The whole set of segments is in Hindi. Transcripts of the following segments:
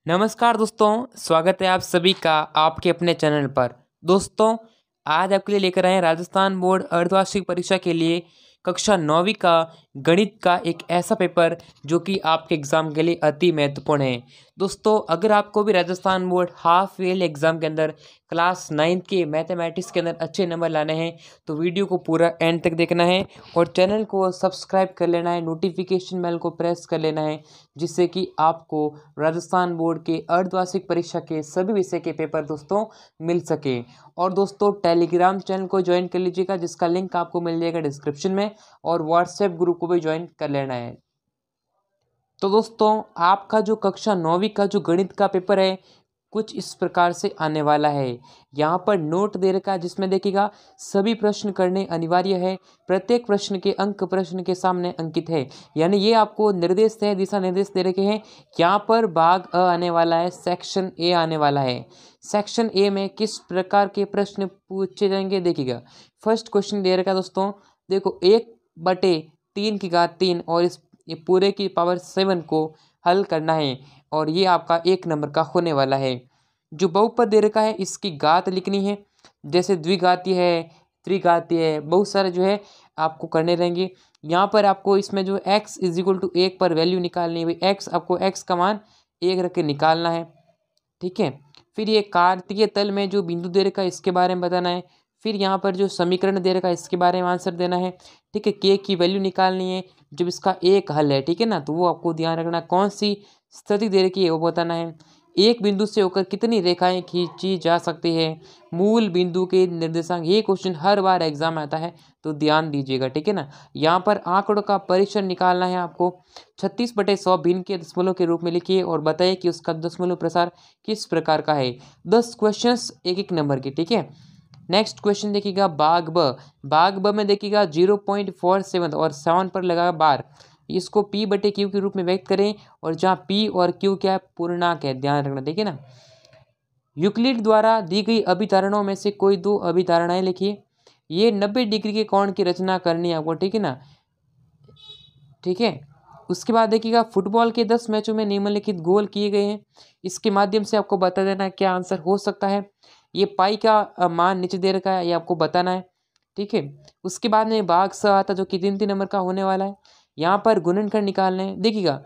नमस्कार दोस्तों, स्वागत है आप सभी का आपके अपने चैनल पर। दोस्तों, आज आपके लिए लेकर आए हैं राजस्थान बोर्ड अर्धवार्षिक परीक्षा के लिए कक्षा 9वीं का गणित का एक ऐसा पेपर जो कि आपके एग्ज़ाम के लिए अति महत्वपूर्ण है। दोस्तों, अगर आपको भी Rajasthan board half yearly exam के अंदर क्लास 9 के मैथमेटिक्स के अंदर अच्छे नंबर लाने हैं तो वीडियो को पूरा एंड तक देखना है और चैनल को सब्सक्राइब कर लेना है, नोटिफिकेशन बेल को प्रेस कर लेना है, जिससे कि आपको राजस्थान बोर्ड के अर्धवार्षिक परीक्षा के सभी विषय के पेपर दोस्तों मिल सके। और दोस्तों, टेलीग्राम चैनल को ज्वाइन कर लीजिएगा जिसका लिंक आपको मिल जाएगा डिस्क्रिप्शन में, और व्हाट्सएप ग्रुप को भी ज्वाइन कर लेना है। तो दोस्तों, आपका जो कक्षा 9वीं का जो गणित का पेपर है कुछ इस प्रकार से आने वाला है। यहाँ पर नोट दे रखा है जिसमें देखिएगा सभी प्रश्न करने अनिवार्य है। प्रत्येक प्रश्न के अंक प्रश्न के सामने अंकित है, यानी ये आपको निर्देश है, दिशा निर्देश दे रखे हैं। यहाँ पर भाग अ आने वाला है, सेक्शन ए आने वाला है। सेक्शन ए में किस प्रकार के प्रश्न पूछे जाएंगे देखिएगा। फर्स्ट क्वेश्चन दे रखा है दोस्तों, देखो 1/3 की घात 3 और ये पूरे की पावर 7 को हल करना है और ये आपका 1 नंबर का होने वाला है। जो बहुपद दे रखा है इसकी घात लिखनी है, जैसे द्विघाती है, त्रिघाती है, बहुत सारे जो है आपको करने रहेंगे। यहाँ पर आपको इसमें जो x = 1 पर वैल्यू निकालनी है, भाई x आपको x का मान 1 रख के निकालना है, ठीक है। फिर ये कार्तीय तल में जो बिंदु दे रखा है इसके बारे में बताना है। फिर यहाँ पर जो समीकरण दे रखा है इसके बारे में आंसर देना है, ठीक है। k की वैल्यू निकालनी है जब इसका एक हल है, ठीक है ना, तो वो आपको ध्यान रखना। कौन सी स्थिति दे रखी है वो बताना है। एक बिंदु से होकर कितनी रेखाएं खींची जा सकती है, मूल बिंदु के निर्देशांक। ये क्वेश्चन हर बार एग्जाम में आता है तो ध्यान दीजिएगा, ठीक है ना। यहाँ पर आंकड़ों का परिसर निकालना है आपको। 36/100 भिन्न के दशमलव के रूप में लिखिए और बताइए कि उसका दशमलव प्रसार किस प्रकार का है। 10 क्वेश्चंस एक नंबर के, ठीक है। नेक्स्ट क्वेश्चन देखिएगा बाग ब में देखिएगा 0.47 और 7 पर लगा बार। इसको P/Q के रूप में व्यक्त करें और जहाँ P और Q क्या है, पूर्णांक है, ध्यान रखना, ठीक है ना। यूक्लिड द्वारा दी गई अभिधारणाओं में से कोई 2 अभिधारणाएं लिखिए। ये 90 डिग्री के कोण की रचना करनी है आपको, ठीक है ना, ठीक है। उसके बाद देखिएगा फुटबॉल के 10 मैचों में निम्नलिखित गोल किए गए हैं। इसके माध्यम से आपको बता देना है क्या आंसर हो सकता है। ये पाई का मान नीचे दे रखा है, ये आपको बताना है, ठीक है। उसके बाद में भाग स आता जो कि 3 नंबर का होने वाला है। यहाँ पर गुणनखंड निकालने हैं। देखिएगा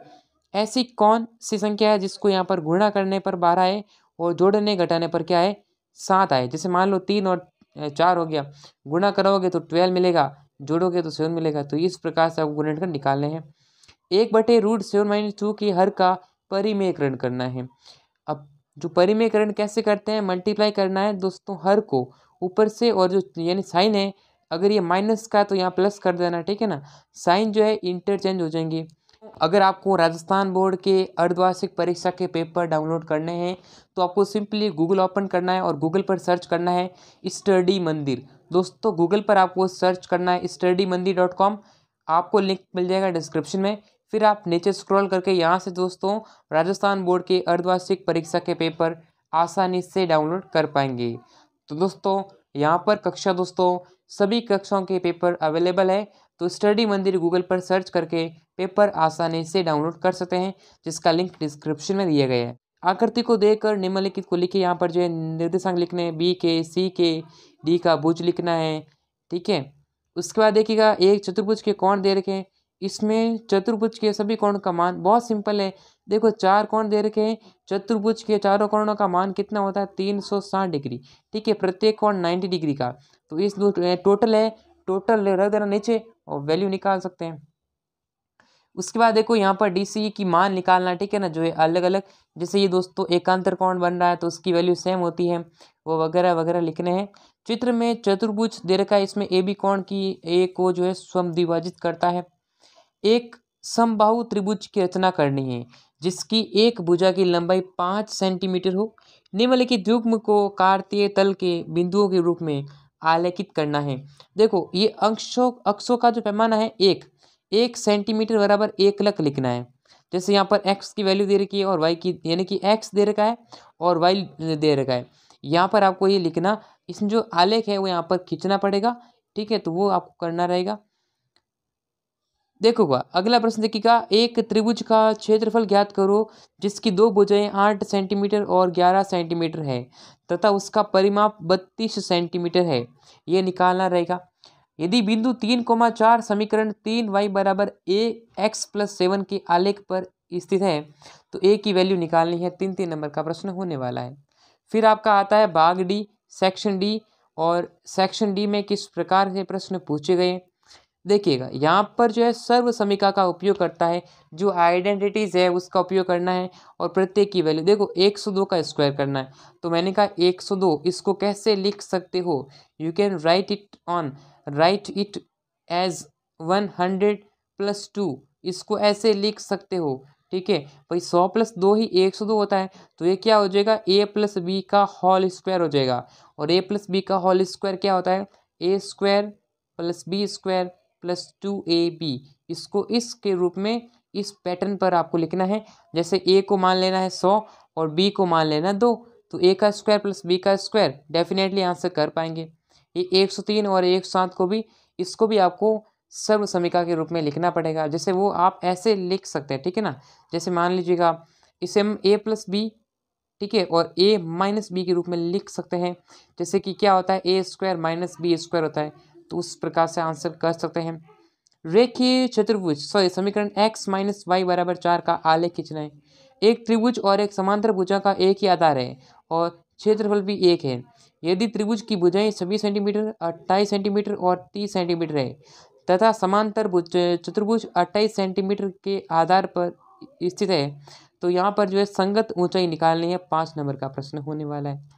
ऐसी कौन सी संख्या है जिसको यहाँ पर गुणा करने पर 12 है और जोड़ने घटाने पर क्या है, 7 आए। जैसे मान लो 3 और 4 हो गया, गुणा करोगे तो 12 मिलेगा, जोड़ोगे तो 7 मिलेगा। तो इस प्रकार से आपको गुणनखंड निकालने हैं। 1/√7-2 की हर का परिमेयकरण करना है। अब जो परिमेयकरण कैसे करते हैं, मल्टीप्लाई करना है दोस्तों हर को ऊपर से, और जो यानी साइन है अगर ये माइनस का तो यहाँ प्लस कर देना, ठीक है ना। साइन जो है इंटरचेंज हो जाएंगे। अगर आपको राजस्थान बोर्ड के अर्धवार्षिक परीक्षा के पेपर डाउनलोड करने हैं तो आपको सिंपली गूगल ओपन करना है और गूगल पर सर्च करना है स्टडी मंदिर। दोस्तों, गूगल पर आपको सर्च करना है studymandir.com, आपको लिंक मिल जाएगा डिस्क्रिप्शन में। फिर आप नीचे स्क्रॉल करके यहाँ से दोस्तों राजस्थान बोर्ड के अर्धवार्षिक परीक्षा के पेपर आसानी से डाउनलोड कर पाएंगे। तो दोस्तों, यहाँ पर कक्षा दोस्तों सभी कक्षाओं के पेपर अवेलेबल है, तो स्टडी मंदिर गूगल पर सर्च करके पेपर आसानी से डाउनलोड कर सकते हैं, जिसका लिंक डिस्क्रिप्शन में दिया गया है। आकृति को देखकर निम्नलिखित को लिखिए। यहाँ पर जो है निर्देशांक लिखने हैं, बी के, सी के, डी का भुज लिखना है, ठीक है। उसके बाद देखिएगा एक चतुर्भुज के कोण दे रखे हैं। इसमें चतुर्भुज के सभी कोण का मान बहुत सिंपल है। देखो 4 कोण दे रखे हैं, चतुर्भुज के चारों कोणों का मान कितना होता है, 360 डिग्री, ठीक है। प्रत्येक कोण 90 डिग्री का। तो इस टोटल है, टोटल रख देना नीचे और वैल्यू निकाल सकते हैं। उसके बाद देखो यहाँ पर डीसी की मान निकालना, ठीक है ना, जो है अलग अलग। जैसे ये दोस्तों एकांतर कोण बन रहा है तो उसकी वैल्यू सेम होती है, वो वगैरह वगैरह लिखने हैं। चित्र में चतुर्भुज दे रखा है, इसमें ए बी कोण की ए को जो है समद्विभाजित करता है। एक समबाहु त्रिभुज की रचना करनी है जिसकी एक भुजा की लंबाई 5 सेंटीमीटर हो। निम्नलिखित युग्म को कार्तीय तल के बिंदुओं के रूप में आलेखित करना है। देखो ये अक्षों का जो पैमाना है 1 सेंटीमीटर बराबर 1 लक लिखना है। जैसे यहाँ पर x की वैल्यू दे रखी है और y की, यानी कि x दे रखा है और y दे रखा है। यहाँ पर आपको ये लिखना, इसमें जो आलेख है वो यहाँ पर खींचना पड़ेगा, ठीक है, तो वो आपको करना रहेगा। देखोगा अगला प्रश्न देखिएगा, एक त्रिभुज का क्षेत्रफल ज्ञात करो जिसकी दो भुजाएं 8 सेंटीमीटर और 11 सेंटीमीटर है तथा उसका परिमाप 32 सेंटीमीटर है, ये निकालना रहेगा। यदि बिंदु 3,4 समीकरण 3y बराबर ए एक्स प्लस 7 के आलेख पर स्थित है तो ए की वैल्यू निकालनी है। 3 नंबर का प्रश्न होने वाला है। फिर आपका आता है भाग डी, सेक्शन डी, और सेक्शन डी में किस प्रकार से प्रश्न पूछे गए। देखिएगा यहाँ पर जो है सर्व समीका का उपयोग करता है, जो आइडेंटिटीज है उसका उपयोग करना है और प्रत्येक की वैल्यू देखो 102 का स्क्वायर करना है। तो मैंने कहा 102 इसको कैसे लिख सकते हो, you can write it as 100 + 2, इसको ऐसे लिख सकते हो। ठीक है भाई, 100 + 2 ही 102 होता है, तो ये क्या हो जाएगा a + b का होल स्क्वायर हो जाएगा। और a + b का होल स्क्वायर क्या होता है, a² + b² + 2ab। इसको इसके रूप में इस पैटर्न पर आपको लिखना है। जैसे a को मान लेना है 100 और b को मान लेना 2, तो a का स्क्वायर + b का स्क्वायर डेफिनेटली आंसर कर पाएंगे। ये 103 और 107 को भी, इसको भी आपको सर्व समीका के रूप में लिखना पड़ेगा। जैसे वो आप ऐसे लिख सकते हैं, ठीक है ना। जैसे मान लीजिएगा इसे हम a + b, ठीक है, और a - b के रूप में लिख सकते हैं। जैसे कि क्या होता है a² - b² होता है, तो उस प्रकार से आंसर कर सकते हैं। रेखीय चतुर्भुज समीकरण x - y = 4 का आलेख खींचना है। एक त्रिभुज और एक समांतर भुजा का एक ही आधार है और क्षेत्रफल भी एक है। यदि त्रिभुज की भुजाएं 26 सेंटीमीटर, 28 सेंटीमीटर और 30 सेंटीमीटर है तथा समांतर चतुर्भुज 28 सेंटीमीटर के आधार पर स्थित है, तो यहाँ पर जो है संगत ऊंचाई निकालनी है। 5 नंबर का प्रश्न होने वाला है।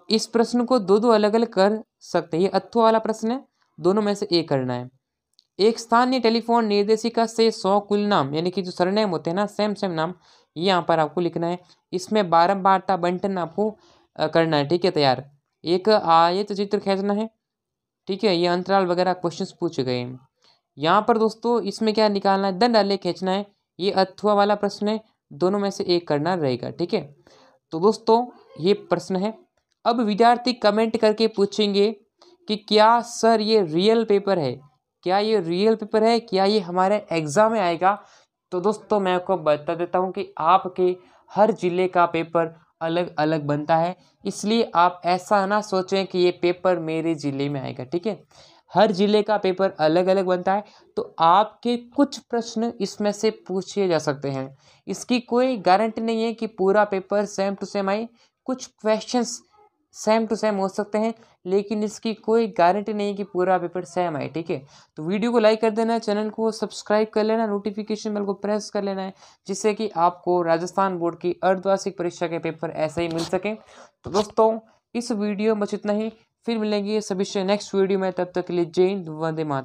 इस प्रश्न को दो अलग अलग कर सकते हैं। ये अथवा वाला प्रश्न है, दोनों में से एक करना है। एक स्थानीय टेलीफोन निर्देशिका से 100 कुल नाम, यानी कि जो सरनेम होते हैं ना, सेम नाम, ये यहाँ पर आपको लिखना है। इसमें बारंबारता बंटन आपको करना है। ठीक है, तैयार। एक आयत चित्र खींचना है। ठीक है, ये अंतराल वगैरह क्वेश्चंस पूछे गए हैं। यहाँ पर दोस्तों इसमें क्या निकालना है, दंड आलेख खींचना है। ये अथवा वाला प्रश्न है, दोनों में से एक करना रहेगा। ठीक है, तो दोस्तों ये प्रश्न है। अब विद्यार्थी कमेंट करके पूछेंगे कि क्या सर ये रियल पेपर है, क्या ये रियल पेपर है, क्या ये हमारे एग्जाम में आएगा। तो दोस्तों मैं आपको बता देता हूँ कि आपके हर जिले का पेपर अलग अलग बनता है, इसलिए आप ऐसा ना सोचें कि ये पेपर मेरे ज़िले में आएगा। ठीक है, हर जिले का पेपर अलग अलग बनता है, तो आपके कुछ प्रश्न इसमें से पूछे जा सकते हैं। इसकी कोई गारंटी नहीं है कि पूरा पेपर सेम टू सेम आए, कुछ क्वेश्चंस सेम टू सेम हो सकते हैं, लेकिन इसकी कोई गारंटी नहीं है कि पूरा पेपर सेम आए। ठीक है, तो वीडियो को लाइक कर देना है, चैनल को सब्सक्राइब कर लेना, नोटिफिकेशन बेल को प्रेस कर लेना है, जिससे कि आपको राजस्थान बोर्ड की अर्धवार्षिक परीक्षा के पेपर ऐसे ही मिल सके। तो दोस्तों इस वीडियो में बस इतना ही, फिर मिलेंगे सभी से नेक्स्ट वीडियो में। तब तक के लिए जय हिंद, वंदे मातरम।